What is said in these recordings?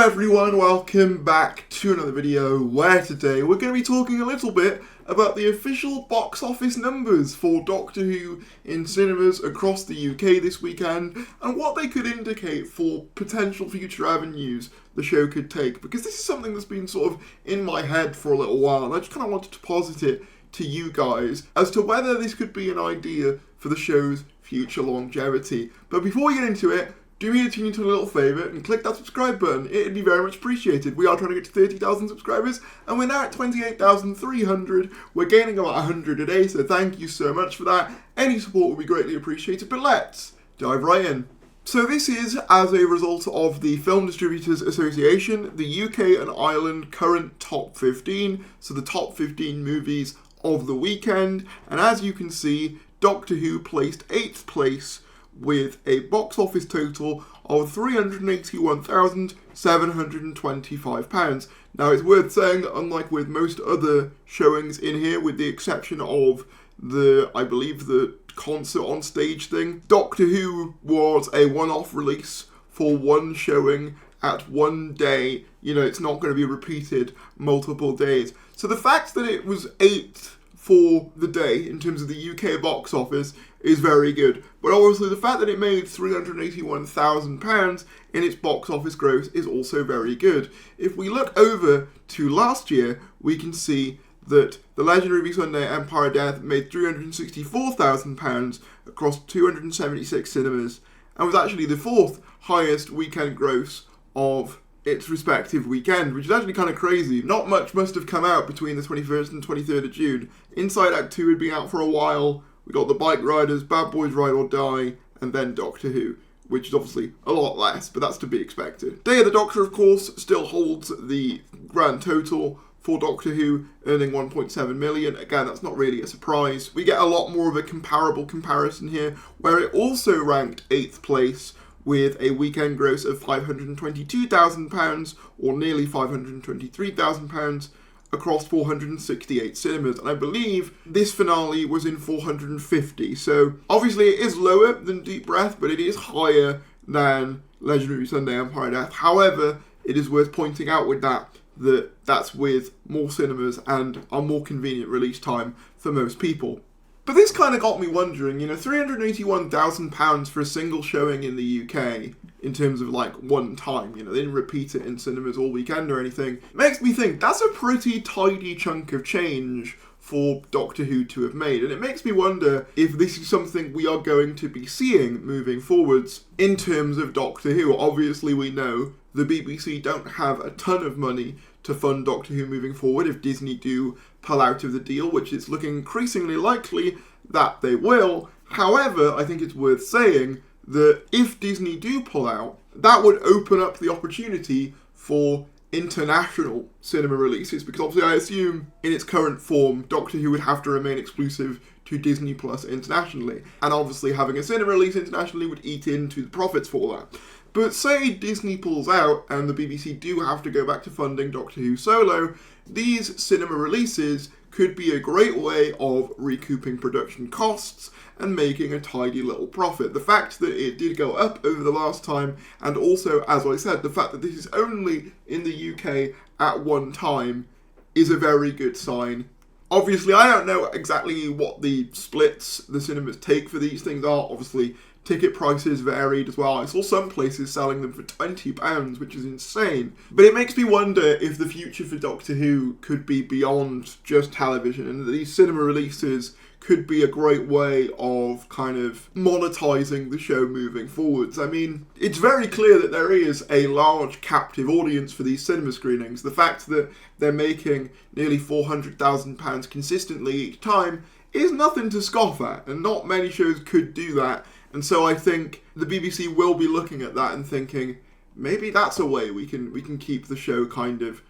everyone, welcome back to another video where today we're going to be talking a little bit about the official box office numbers for Doctor Who in cinemas across the UK this weekend and what they could indicate for potential future avenues the show could take, because this is something that's been sort of in my head for a little while and I just kind of wanted to posit it to you guys as to whether this could be an idea for the show's future longevity. But before we get into it, do me a teeny little favour and click that subscribe button. It'd be very much appreciated. We are trying to get to 30,000 subscribers and we're now at 28,300. We're gaining about 100 a day, so thank you so much for that. Any support would be greatly appreciated, but let's dive right in. So this is as a result of the Film Distributors Association, the UK and Ireland current top 15, so the top 15 movies of the weekend, and as you can see, Doctor Who placed 8th place with a box office total of £381,725. Now it's worth saying that unlike with most other showings in here, with the exception of I believe the concert on stage thing, Doctor Who was a one-off release for one showing at one day. You know, it's not going to be repeated multiple days. So the fact that it was 8th for the day in terms of the UK box office is very good. But obviously the fact that it made £381,000 in its box office gross is also very good. If we look over to last year, we can see that The Legendary Sunday Empire Death made £364,000 across 276 cinemas and was actually the 4th highest weekend gross of its respective weekend, which is actually kind of crazy. Not much must have come out between the 21st and 23rd of June. Inside Out 2 had been out for a while. We got The Bike Riders, Bad Boys Ride or Die, and then Doctor Who, which is obviously a lot less, but that's to be expected. Day of the Doctor, of course, still holds the grand total for Doctor Who, earning 1.7 million. Again, that's not really a surprise. We get a lot more of a comparable comparison here, where it also ranked 8th place with a weekend gross of £522,000, or nearly £523,000, across 468 cinemas. And I believe this finale was in 450. So obviously it is lower than Deep Breath, but it is higher than Legendary Sunday Empire Death. However, it is worth pointing out with that's with more cinemas and a more convenient release time for most people. But this kind of got me wondering, you know, £381,000 for a single showing in the UK, in terms of like one time, you know, they didn't repeat it in cinemas all weekend or anything, makes me think that's a pretty tidy chunk of change for Doctor Who to have made. And it makes me wonder if this is something we are going to be seeing moving forwards in terms of Doctor Who. Obviously we know the BBC don't have a ton of money to fund Doctor Who moving forward if Disney do pull out of the deal, which it's looking increasingly likely that they will. However, I think it's worth saying that if Disney do pull out, that would open up the opportunity for international cinema releases, because obviously I assume in its current form Doctor Who would have to remain exclusive to Disney Plus internationally, and obviously having a cinema release internationally would eat into the profits for that. But say Disney pulls out and the BBC do have to go back to funding Doctor Who solo, these cinema releases could be a great way of recouping production costs and making a tidy little profit. The fact that it did go up over the last time, and also, as I said, the fact that this is only in the UK at one time, is a very good sign. Obviously, I don't know exactly what the splits the cinemas take for these things are. Obviously, ticket prices varied as well. I saw some places selling them for £20, which is insane. But it makes me wonder if the future for Doctor Who could be beyond just television, and that these cinema releases could be a great way of kind of monetizing the show moving forwards. I mean, it's very clear that there is a large captive audience for these cinema screenings. The fact that they're making nearly £400,000 consistently each time is nothing to scoff at, and not many shows could do that. And so I think the BBC will be looking at that and thinking, maybe that's a way we can keep the show kind of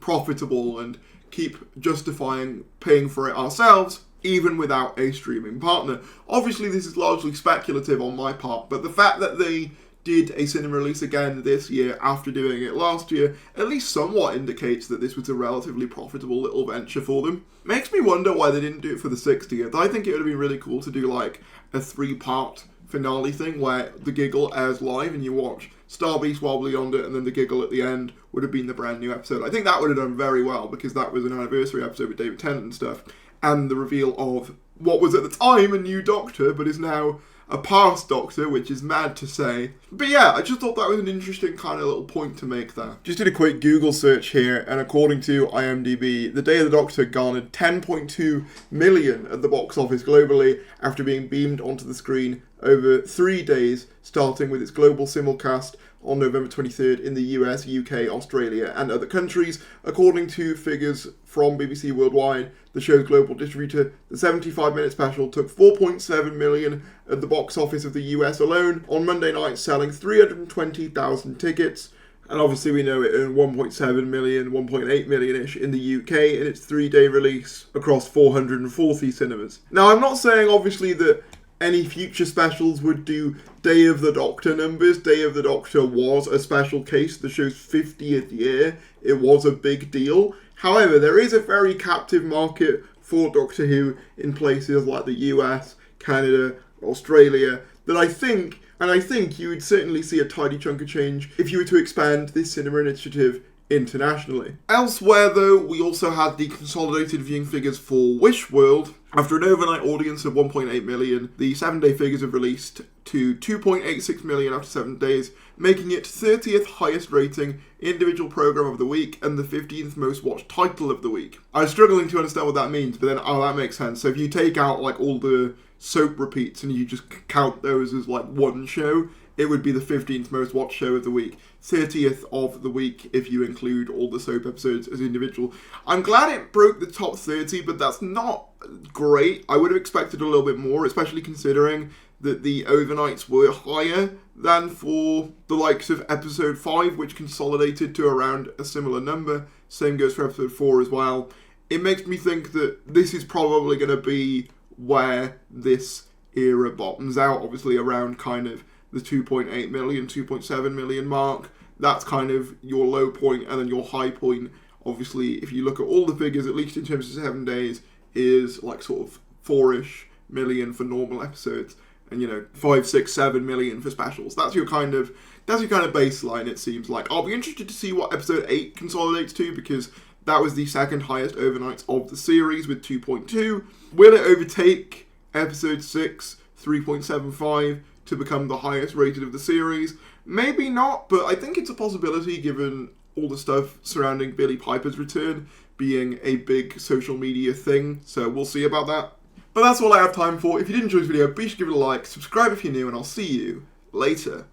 profitable and keep justifying paying for it ourselves, even without a streaming partner. Obviously, this is largely speculative on my part, but the fact that they did a cinema release again this year after doing it last year at least somewhat indicates that this was a relatively profitable little venture for them. Makes me wonder why they didn't do it for the 60th. I think it would have been really cool to do like a 3-part finale thing where the Giggle airs live and you watch Star Beast while beyond it, and then the Giggle at the end would have been the brand new episode. I think that would have done very well because that was an anniversary episode with David Tennant and stuff, and the reveal of what was at the time a new Doctor but is now a past Doctor, which is mad to say. But yeah, I just thought that was an interesting kind of little point to make there. Just did a quick Google search here, and according to IMDb, The Day of the Doctor garnered 10.2 million at the box office globally after being beamed onto the screen over 3 days, starting with its global simulcast on November 23rd in the US, UK, Australia and other countries. According to figures from BBC Worldwide, the show's global distributor, the 75-minute special took 4.7 million at the box office of the US alone on Monday night, selling 320,000 tickets. And obviously we know it earned 1.7 million, 1.8 million-ish in the UK in its 3-day release across 440 cinemas. Now I'm not saying obviously that any future specials would do Day of the Doctor numbers. Day of the Doctor was a special case, the show's 50th year. It was a big deal. However, there is a very captive market for Doctor Who in places like the US, Canada, Australia, that I think you would certainly see a tidy chunk of change if you were to expand this cinema initiative internationally. Elsewhere though, we also had the consolidated viewing figures for Wishworld. After an overnight audience of 1.8 million, the 7-day figures have released to 2.86 million after 7 days, making it 30th highest rating individual programme of the week and the 15th most watched title of the week. I was struggling to understand what that means, but then, that makes sense. So if you take out like all the soap repeats and you just count those as like one show, it would be the 15th most watched show of the week. 30th of the week if you include all the soap episodes as individual. I'm glad it broke the top 30, but that's not great. I would have expected a little bit more, especially considering that the overnights were higher than for the likes of episode 5, which consolidated to around a similar number. Same goes for episode 4 as well. It makes me think that this is probably going to be where this era bottoms out, obviously around kind of the 2.8 million, 2.7 million mark. That's kind of your low point, and then your high point, obviously, if you look at all the figures, at least in terms of 7 days, is like sort of 4-ish million for normal episodes, and 5, 6, 7 million for specials. That's your kind of baseline, it seems like. I'll be interested to see what episode 8 consolidates to, because that was the second highest overnights of the series with 2.2. Will it overtake episode 6, 3.75, to become the highest rated of the series? Maybe not, but I think it's a possibility given all the stuff surrounding Billie Piper's return being a big social media thing, so we'll see about that. But that's all I have time for. If you did enjoy this video, be sure to give it a like, subscribe if you're new, and I'll see you later.